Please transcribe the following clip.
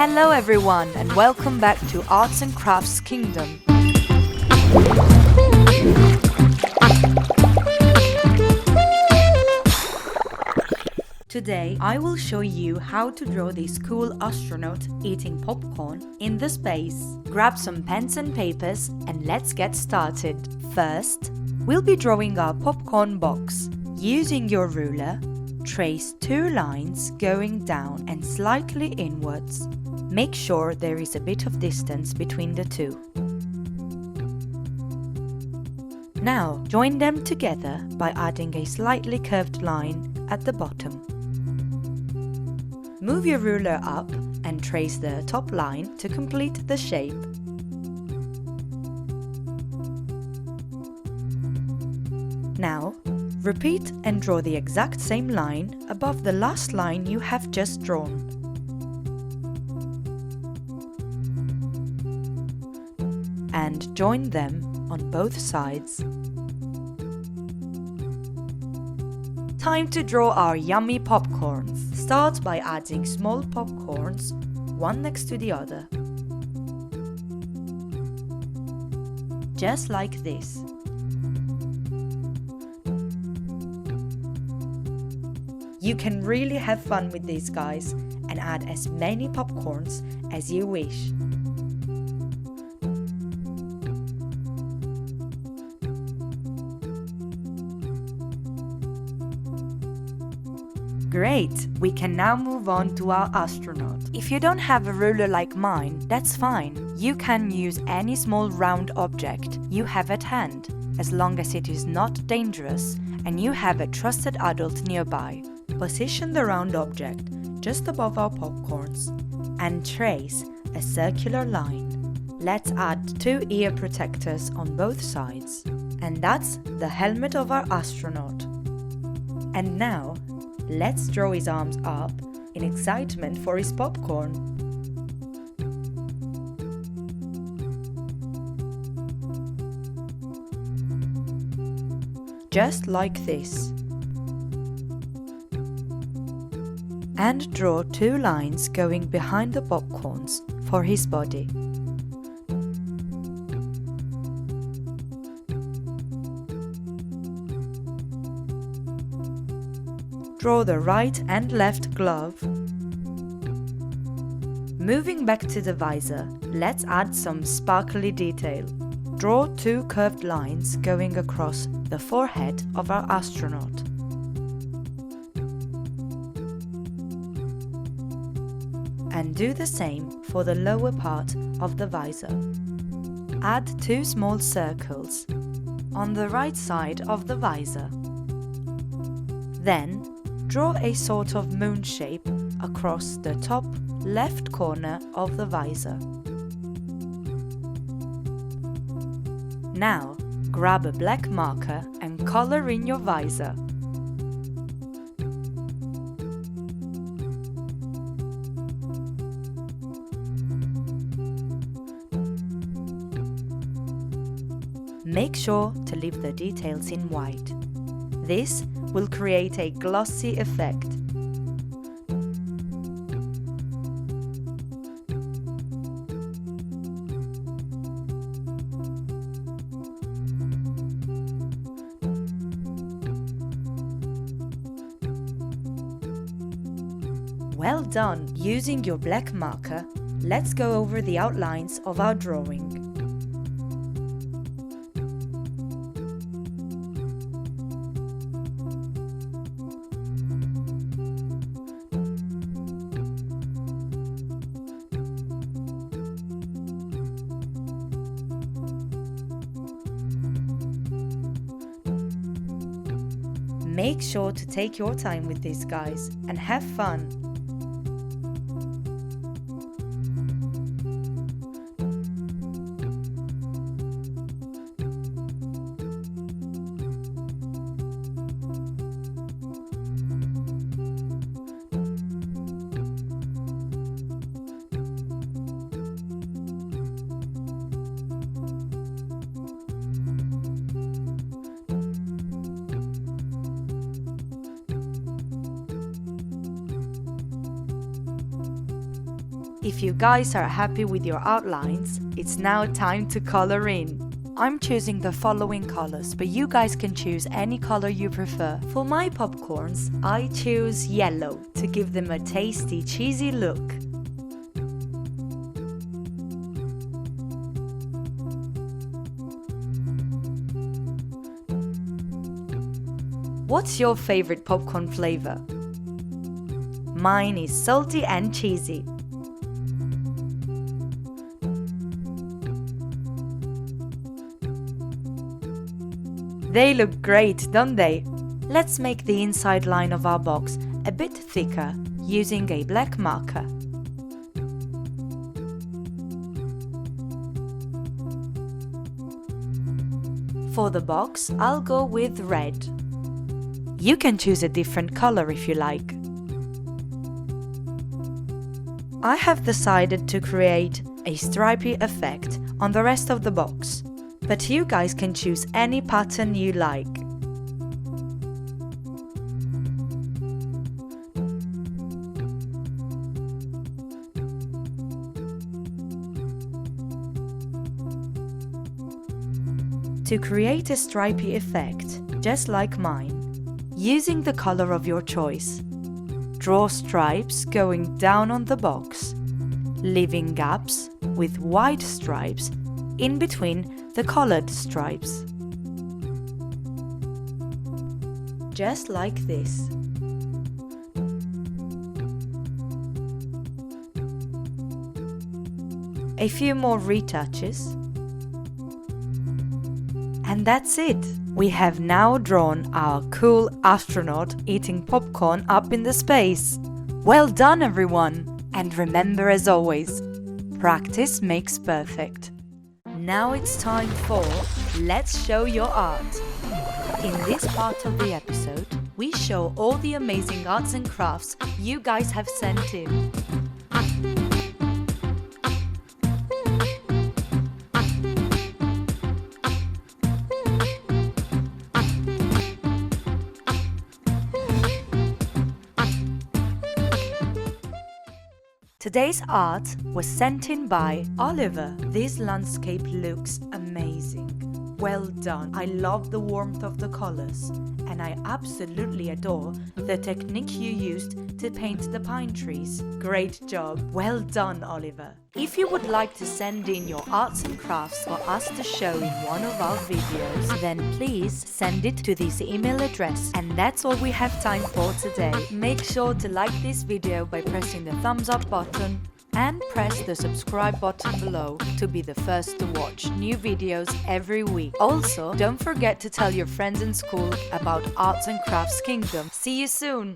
Hello everyone and welcome back to Arts and Crafts Kingdom. Today I will show you how to draw this cool astronaut eating popcorn in the space. Grab some pens and papers and let's get started. First, we'll be drawing our popcorn box. Using your ruler, trace 2 lines going down and slightly inwards. Make sure there is a bit of distance between the two. Now, join them together by adding a slightly curved line at the bottom. Move your ruler up and trace the top line to complete the shape. Now, repeat and draw the exact same line above the last line you have just drawn. And join them on both sides. Time to draw our yummy popcorns. Start by adding small popcorns, one next to the other. Just like this. You can really have fun with these guys and add as many popcorns as you wish. Great! We can now move on to our astronaut. If you don't have a ruler like mine, that's fine. You can use any small round object you have at hand, as long as it is not dangerous and you have a trusted adult nearby. Position the round object just above our popcorns and trace a circular line. Let's add 2 ear protectors on both sides. And that's the helmet of our astronaut. And now, let's draw his arms up in excitement for his popcorn. Just like this. And draw 2 lines going behind the popcorns for his body. Draw the right and left glove. Moving back to the visor, let's add some sparkly detail. Draw 2 curved lines going across the forehead of our astronaut. And do the same for the lower part of the visor. Add 2 small circles on the right side of the visor. Then, draw a sort of moon shape across the top left corner of the visor. Now, grab a black marker and color in your visor. Make sure to leave the details in white. This will create a glossy effect. Well done! Using your black marker, let's go over the outlines of our drawing. Make sure to take your time with these guys and have fun. If you guys are happy with your outlines, it's now time to color in. I'm choosing the following colors, but you guys can choose any color you prefer. For my popcorns, I choose yellow to give them a tasty, cheesy look. What's your favorite popcorn flavor? Mine is salty and cheesy. They look great, don't they? Let's make the inside line of our box a bit thicker using a black marker. For the box, I'll go with red. You can choose a different color if you like. I have decided to create a stripy effect on the rest of the box, but you guys can choose any pattern you like. To create a stripy effect, just like mine, using the color of your choice, draw stripes going down on the box, leaving gaps with white stripes in between the colored stripes. Just like this. A few more retouches. And that's it! We have now drawn our cool astronaut eating popcorn up in the space. Well done, everyone! And remember, as always, practice makes perfect. Now it's time for Let's Show Your Art. In this part of the episode, we show all the amazing arts and crafts you guys have sent in. Today's art was sent in by Oliver. This landscape looks amazing. Well done. I love the warmth of the colors, and I absolutely adore the technique you used to paint the pine trees. Great job. Well done, Oliver. If you would like to send in your arts and crafts for us to show in one of our videos, then please send it to this email address. And that's all we have time for today. Make sure to like this video by pressing the thumbs up button and press the subscribe button below to be the first to watch new videos every week. Also, don't forget to tell your friends in school about Arts and Crafts Kingdom. See you soon!